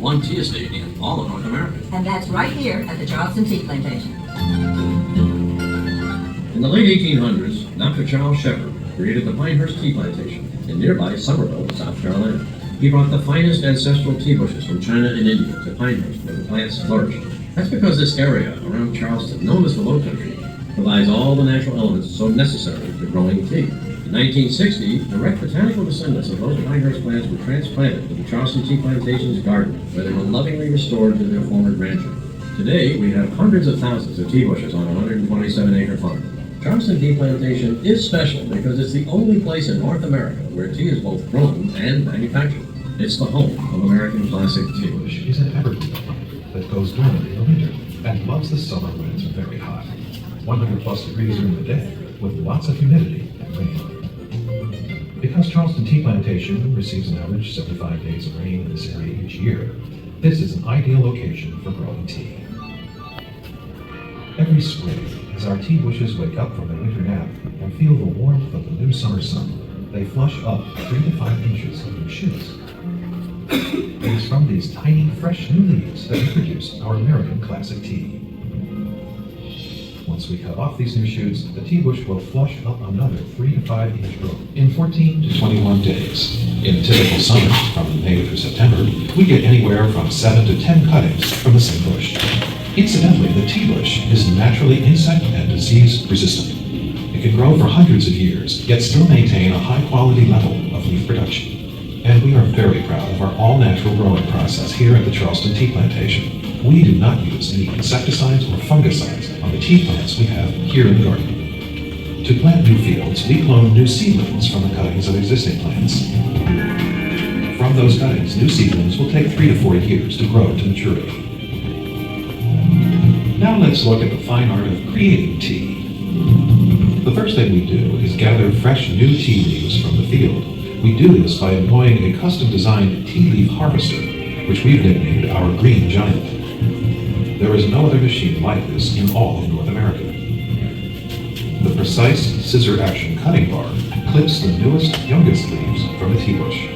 one tea estate in all of North America. And that's right here at the Charleston Tea Plantation. In the late 1800s, Dr. Charles Shepherd created the Pinehurst Tea Plantation in nearby Somerville, South Carolina. He brought the finest ancestral tea bushes from China and India to Pinehurst, where the plants flourished. That's because this area around Charleston, known as the Low Country, provides all the natural elements so necessary for growing tea. In 1960, direct botanical descendants of those Pinehurst plants were transplanted to the Charleston Tea Plantation's garden, where they were lovingly restored to their former grandeur. Today, we have hundreds of thousands of tea bushes on a 127-acre farm. Charleston Tea Plantation is special because it's the only place in North America where tea is both grown and manufactured. It's the home of American classic tea. Bush is an evergreen that goes dormant in the winter and loves the summer when it's very hot. 100 plus degrees during the day with lots of humidity and rain. Because Charleston Tea Plantation receives an average 75 days of rain in this area each year, this is an ideal location for growing tea. Every spring, as our tea bushes wake up from their winter nap and feel the warmth of the new summer sun, they flush up 3 to 5 inches of new shoots. It is from these tiny, fresh new leaves that we produce our American classic tea. Once we cut off these new shoots, the tea bush will flush up another 3 to 5 inch growth in 14 to 21 days. In a typical summer, from May through September, we get anywhere from 7 to 10 cuttings from the same bush. Incidentally, the tea bush is naturally insect and disease resistant. It can grow for hundreds of years, yet still maintain a high-quality level of leaf production. And we are very proud of our all-natural growing process here at the Charleston Tea Plantation. We do not use any insecticides or fungicides on the tea plants we have here in the garden. To plant new fields, we clone new seedlings from the cuttings of existing plants. From those cuttings, new seedlings will take 3 to 4 years to grow to maturity. Now let's look at the fine art of creating tea. The first thing we do is gather fresh new tea leaves from the field. We do this by employing a custom-designed tea leaf harvester, which we've nicknamed our Green Giant. There is no other machine like this in all of North America. The precise scissor-action cutting bar clips the newest, youngest leaves from the tea bush.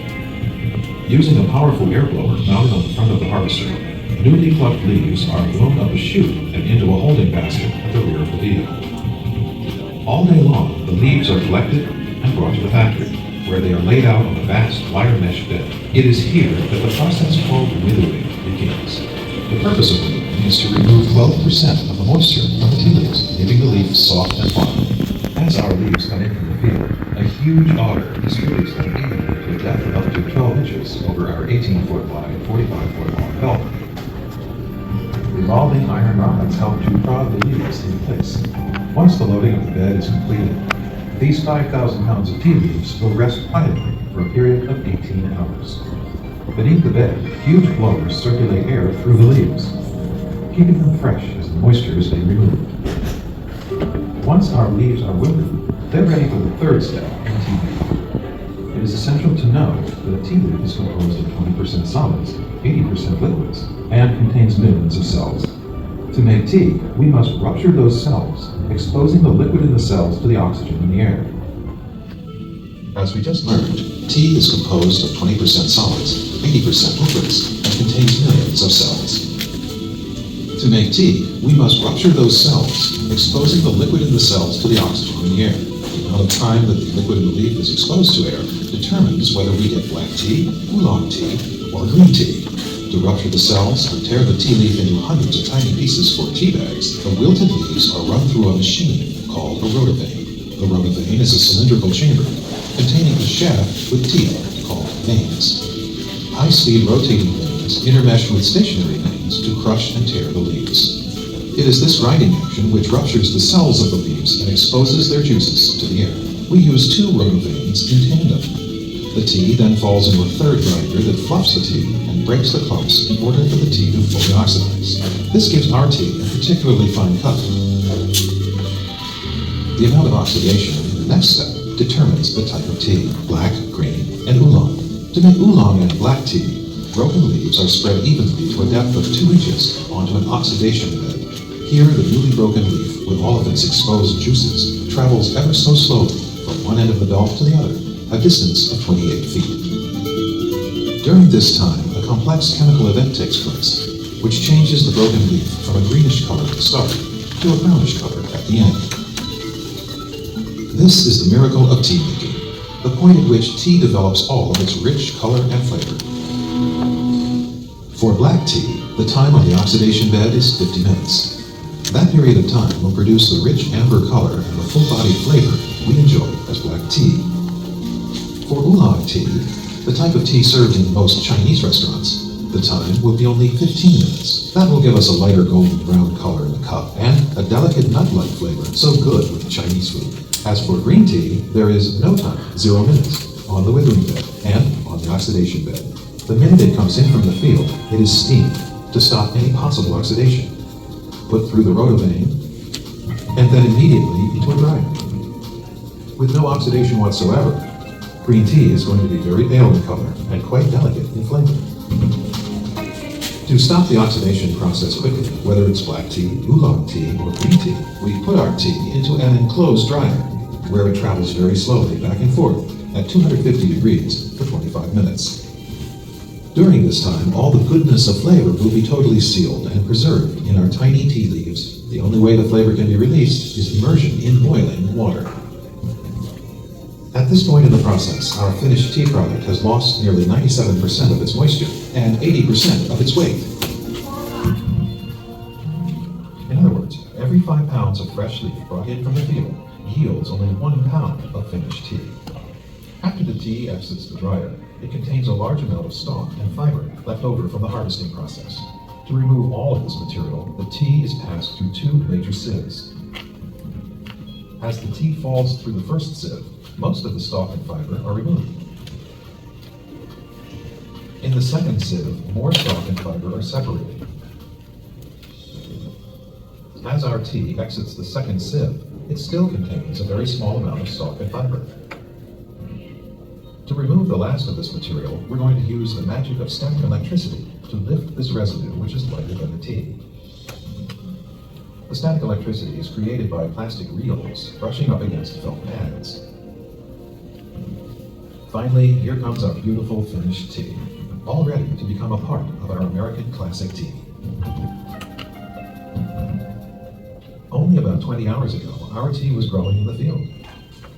Using a powerful air blower mounted on the front of the harvester, newly plucked leaves are blown up a chute and into a holding basket at the rear of the vehicle. All day long, the leaves are collected and brought to the factory, where they are laid out on a vast wire mesh bed. It is here that the process called withering begins. The purpose of withering is to remove 12% of the moisture from the tea leaves, leaving the leaf soft and hard. As our leaves come in from the field, a huge auger distributes them evenly to a depth of up to 12 inches over our 18-foot wide, 45-foot long belt. Revolving iron rods help to prod the leaves in place. Once the loading of the bed is completed, these 5,000 pounds of tea leaves will rest quietly for a period of 18 hours. Beneath the bed, huge blowers circulate air through the leaves, keeping them fresh as the moisture is being removed. Once our leaves are wilted, they're ready for the third step in tea making. It is essential to know that a tea leaf is composed of 20% solids, 80% liquids, and contains millions of cells. To make tea, we must rupture those cells, exposing the liquid in the cells to the oxygen in the air. As we just learned, tea is composed of 20% solids, 80% liquids, and contains millions of cells. To make tea, we must rupture those cells, exposing the liquid in the cells to the oxygen in the air. The amount of time that the liquid in the leaf is exposed to air determines whether we get black tea, oolong tea, or green tea. To rupture the cells and tear the tea leaf into hundreds of tiny pieces for tea bags, the wilted leaves are run through a machine called a rotovane. The rotovane is a cylindrical chamber containing a shaft with teeth called vanes. High-speed rotating vanes intermesh with stationary vanes to crush and tear the leaves. It is this grinding action which ruptures the cells of the leaves and exposes their juices to the air. We use 2 rotovanes in tandem. The tea then falls into a third grinder that fluffs the tea and breaks the clumps in order for the tea to fully oxidize. This gives our tea a particularly fine cut. The amount of oxidation in the next step determines the type of tea: black, green, and oolong. To make oolong and black tea, broken leaves are spread evenly to a depth of 2 inches onto an oxidation bed. Here, the newly broken leaf, with all of its exposed juices, travels ever so slowly from one end of the belt to the other, a distance of 28 feet. During this time, a complex chemical event takes place, which changes the broken leaf from a greenish color at the start to a brownish color at the end. This is the miracle of tea making, the point at which tea develops all of its rich color and flavor. For black tea, the time on the oxidation bed is 50 minutes. That period of time will produce the rich amber color and the full-bodied flavor we enjoy as black tea. For oolong tea, the type of tea served in most Chinese restaurants, the time will be only 15 minutes. That will give us a lighter golden brown color in the cup and a delicate nut-like flavor so good with Chinese food. As for green tea, there is no time, 0 minutes, on the withering bed and on the oxidation bed. The minute it comes in from the field, it is steamed to stop any possible oxidation, put through the rotovane, and then immediately into a dryer. With no oxidation whatsoever, green tea is going to be very pale in color and quite delicate in flavor. To stop the oxidation process quickly, whether it's black tea, oolong tea, or green tea, we put our tea into an enclosed dryer, where it travels very slowly back and forth at 250 degrees for 25 minutes. During this time, all the goodness of flavor will be totally sealed and preserved in our tiny tea leaves. The only way the flavor can be released is immersion in boiling water. At this point in the process, our finished tea product has lost nearly 97% of its moisture and 80% of its weight. In other words, every 5 pounds of fresh leaf brought in from the field yields only 1 pound of finished tea. After the tea exits the dryer, it contains a large amount of stalk and fiber left over from the harvesting process. To remove all of this material, the tea is passed through 2 major sieves. As the tea falls through the first sieve, most of the stalk and fiber are removed. In the second sieve, more stalk and fiber are separated. As our tea exits the second sieve, it still contains a very small amount of stalk and fiber. To remove the last of this material, we're going to use the magic of static electricity to lift this residue, which is lighter than the tea. The static electricity is created by plastic reels brushing up against felt pads. Finally, here comes our beautiful finished tea, all ready to become a part of our American classic tea. Only about 20 hours ago, our tea was growing in the field.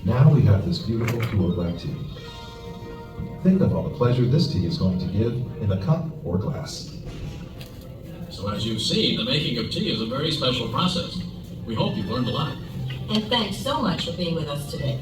Now we have this beautiful pure black tea. Think of all the pleasure this tea is going to give in a cup or glass. So as you've seen, the making of tea is a very special process. We hope you've learned a lot. And thanks so much for being with us today.